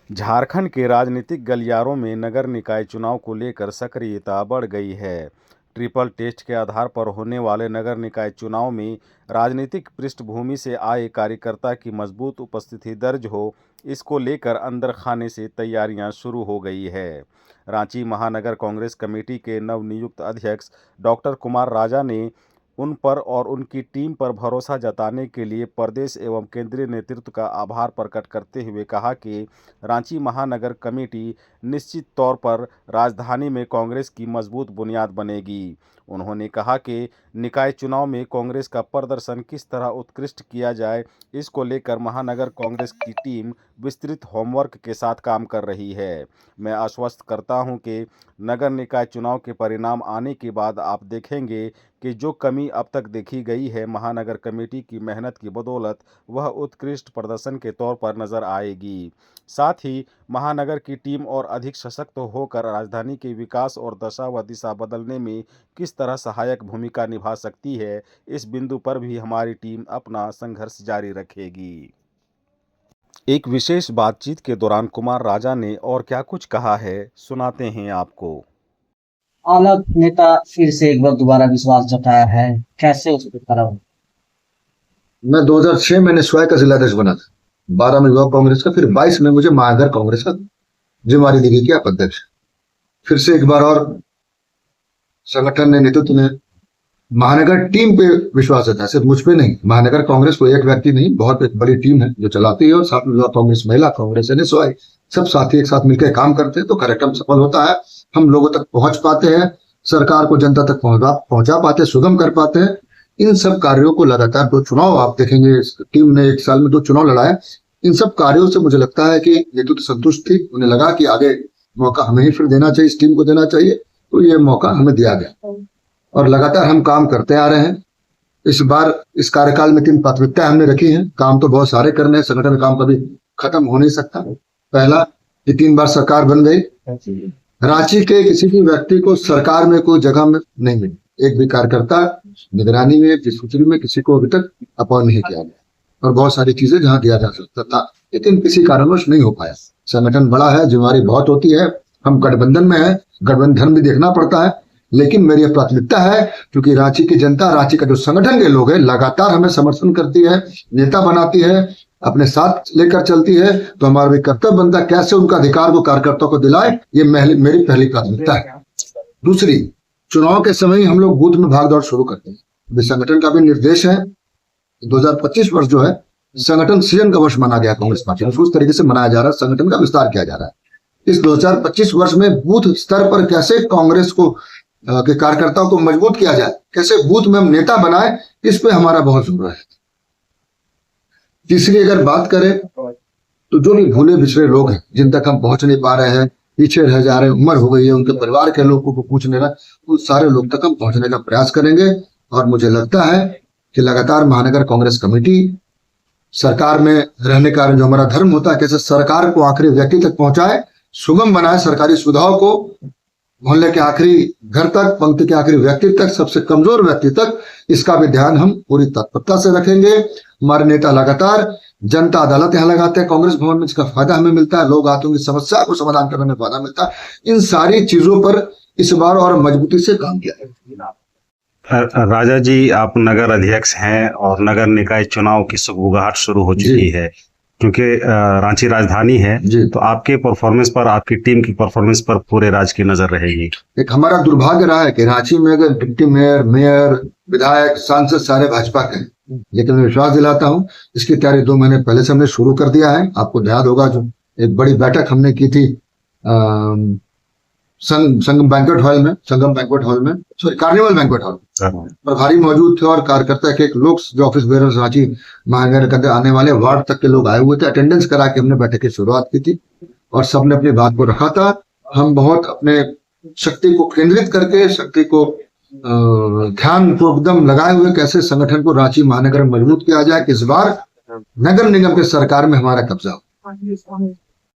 झारखंड के राजनीतिक गलियारों में नगर निकाय चुनाव को लेकर सक्रियता बढ़ गई है। ट्रिपल टेस्ट के आधार पर होने वाले नगर निकाय चुनाव में राजनीतिक पृष्ठभूमि से आए कार्यकर्ता की मजबूत उपस्थिति दर्ज हो, इसको लेकर अंदर खाने से तैयारियां शुरू हो गई है। रांची महानगर कांग्रेस कमेटी के नवनियुक्त अध्यक्ष डॉक्टर कुमार राजा ने उन पर और उनकी टीम पर भरोसा जताने के लिए प्रदेश एवं केंद्रीय नेतृत्व का आभार प्रकट करते हुए कहा कि रांची महानगर कमेटी निश्चित तौर पर राजधानी में कांग्रेस की मजबूत बुनियाद बनेगी। उन्होंने कहा कि निकाय चुनाव में कांग्रेस का प्रदर्शन किस तरह उत्कृष्ट किया जाए, इसको लेकर महानगर कांग्रेस की टीम विस्तृत होमवर्क के साथ काम कर रही है। मैं आश्वस्त करता हूं कि नगर निकाय चुनाव के परिणाम आने के बाद आप देखेंगे कि जो कमी अब तक देखी गई है महानगर कमेटी की मेहनत की बदौलत वह उत्कृष्ट प्रदर्शन के तौर पर नजर आएगी। साथ ही महानगर की टीम और अधिक सशक्त होकर राजधानी के विकास और दशा व दिशा बदलने में किस तरह सहायक भूमिका निभा सकती है, इस बिंदु पर भी हमारी टीम अपना संघर्ष जारी रखेगी। एक विशेष बातचीत के दौरान कुमार राजा ने और क्या कुछ कहा है, सुनाते हैं आपको। आला नेता फिर से एक बार दोबारा विश्वास जताया है, कैसे उस पर खरा हो? मैं 2006 में स्वयं का जिलाध्यक्ष बना था, 12 में युवा कांग्रेस का, फिर 22 में मुझे महानगर कांग्रेस का जिम्मेवारी दी गई कि आप अध्यक्ष। फिर से एक बार और संगठन ने, नेतृत्व ने महानगर टीम पे विश्वास जताया, सिर्फ मुझ पे नहीं। महानगर कांग्रेस को एक व्यक्ति नहीं, बहुत एक बड़ी टीम है जो चलाती है, और साथ में युवा कांग्रेस, महिला कांग्रेस, NSY, सब साथी एक साथ मिलकर काम करते हैं तो कार्यक्रम सफल होता है। हम लोगों तक पहुंच पाते हैं, सरकार को जनता तक पहुंचा पाते हैं, सुगम कर पाते हैं। इन सब कार्यों को लगातार 2 चुनाव आप देखेंगे, इस टीम ने 1 साल में 2 चुनाव लड़ाए। इन सब कार्यों से मुझे लगता है कि नेतृत्व संतुष्ट थी, उन्हें लगा कि आगे मौका हमें ही फिर देना चाहिए, इस टीम को देना चाहिए, तो ये मौका हमें दिया गया और लगातार हम काम करते आ रहे हैं। इस बार इस कार्यकाल में 3 प्राथमिकताएं हमने रखी हैं। काम तो बहुत सारे करने हैं, संगठन का काम कभी खत्म हो नहीं सकता। पहला, ये 3 बार सरकार बन गई, रांची के किसी भी व्यक्ति को सरकार में कोई जगह में नहीं मिली, एक भी कार्यकर्ता निगरानी में, सूची में किसी को अभी तक अपॉइंट नहीं किया गया, और बहुत सारी चीजें जहां दिया जा सकता था, लेकिन किसी कारणवश नहीं हो पाया। संगठन बड़ा है, जिम्मेवारी बहुत होती है, हम गठबंधन में है, गठबंधन भी देखना पड़ता है, लेकिन मेरी प्राथमिकता है क्योंकि रांची की जनता, रांची का जो संगठन के लोग हैं, लगातार हमें समर्थन करती है, नेता बनाती है, अपने साथ लेकर चलती है, तो हमारा भी कर्तव्य बनता है कैसे उनका अधिकार को कार्यकर्ताओं को दिलाए। ये मेरी पहली प्राथमिकता है। दूसरी, चुनाव के समय ही हम लोग बूथ में भाग दौड़ शुरू करते हैं। संगठन का भी निर्देश है, 2025 वर्ष जो है संगठन सृजन का वर्ष माना गया कांग्रेस पार्टी, उस तरीके से मनाया जा रहा है, संगठन का विस्तार किया जा रहा है। इस 2025 वर्ष में बूथ स्तर पर कैसे कांग्रेस को के कार्यकर्ताओं को मजबूत किया जाए, कैसे बूथ में हम नेता बनाए, इस पे हमारा बहुत जोर है। तीसरी अगर बात करें तो जो भी भूले बिछड़े लोग हैं, जिन तक हम पहुंच नहीं पा रहे हैं, पीछे रह जा रहे हैं, उम्र हो गई है, उनके परिवार के लोगों को पूछने रहा, उन सारे लोग तक हम पहुंचने का प्रयास करेंगे। और मुझे लगता है कि लगातार महानगर कांग्रेस कमेटी सरकार में रहने का जो हमारा धर्म होता है, कैसे सरकार को आखिरी व्यक्ति तक पहुंचाए, सुगम बनाए सरकारी सुविधाओं को, मोहल्ले के आखिरी घर तक, पंक्ति के आखिरी व्यक्ति तक, सबसे कमजोर व्यक्ति तक, इसका भी ध्यान हम पूरी तत्परता से रखेंगे। हमारे नेता लगातार जनता अदालत यहाँ लगाते हैं कांग्रेस भवन में, इसका फायदा हमें मिलता है, लोग आते हैं, समस्या को समाधान करने में फायदा मिलता है। इन सारी चीजों पर इस बार और मजबूती से काम किया है। राजा जी, आप नगर अध्यक्ष हैं और नगर निकाय चुनाव की सुगबुगाहट शुरू हो चुकी है, क्योंकि रांची राजधानी है, तो आपके परफॉर्मेंस पर, आपकी टीम की परफॉर्मेंस पर पूरे राज्य की नजर रहेगी। एक हमारा दुर्भाग्य रहा है कि रांची में अगर डिप्टी मेयर, विधायक, सांसद सारे भाजपा के हैं, लेकिन मैं विश्वास दिलाता हूं इसकी तैयारी 2 महीने पहले से हमने शुरू कर दिया है। आपको याद होगा जो एक बड़ी बैठक हमने की थी संगम बैंक्वेट हॉल में, सॉरी कार्निवल बैंक्वेट हॉल, प्रभारी मौजूद थे और कार्यकर्ता के लोग जो ऑफिस बेरर्स रांची महानगर के अंदर आने वाले वार्ड तक के लोग आए हुए थे, अटेंडेंस करा के हमने बैठक की शुरुआत की थी और सबने अपनी बात को रखा था। हम बहुत अपने शक्ति को केंद्रित करके, शक्ति को ध्यान को एकदम लगाए हुए कैसे संगठन को रांची महानगर में मजबूत किया जाए कि इस बार नगर निगम के सरकार में हमारा कब्जा हो।